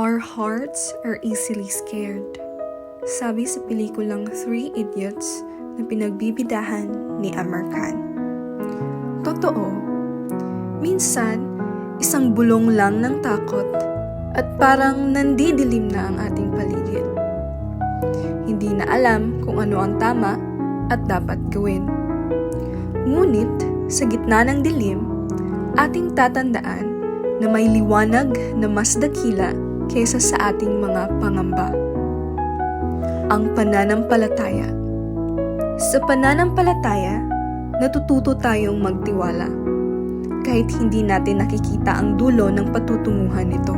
Our hearts are easily scared. Sabi sa pelikulang Three Idiots na pinagbibidahan ni Aamir Khan. Totoo, minsan isang bulong lang ng takot at parang nandidilim na ang ating paligid. Hindi na alam kung ano ang tama at dapat gawin. Ngunit sa gitna ng dilim, ating tatandaan na may liwanag na mas dakila kaysa sa ating mga pangamba. Ang pananampalataya. Sa pananampalataya, natututo tayong magtiwala kahit hindi natin nakikita ang dulo ng patutunguhan nito.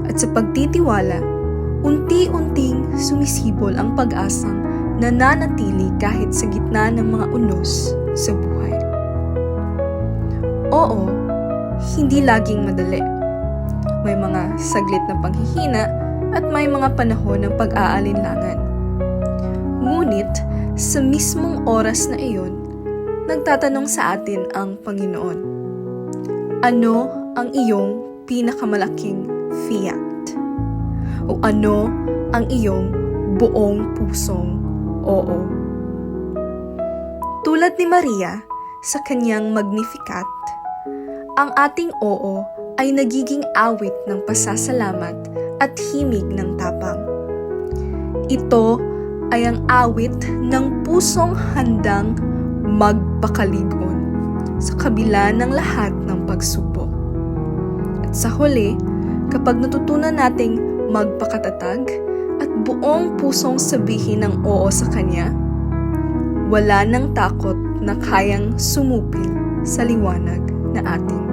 At sa pagtitiwala, unti-unting sumisibol ang pag-asang nananatili kahit sa gitna ng mga unos sa buhay. Oo, hindi laging madali. May mga saglit na panghihina at may mga panahon ng pag-aalinlangan. Ngunit sa mismong oras na iyon, nagtatanong sa atin ang Panginoon, ano ang iyong pinakamalaking fiat? O ano ang iyong buong pusong oo? Tulad ni Maria sa kanyang Magnificat, ang ating oo ay nagiging awit ng pasasalamat at himig ng tapang. Ito ay ang awit ng pusong handang magpakaligon sa kabila ng lahat ng pagsubok. At sa huli, kapag natutunan nating magpakatatag at buong pusong sabihin ng oo sa Kanya, wala nang takot na kayang sumupil sa liwanag na ating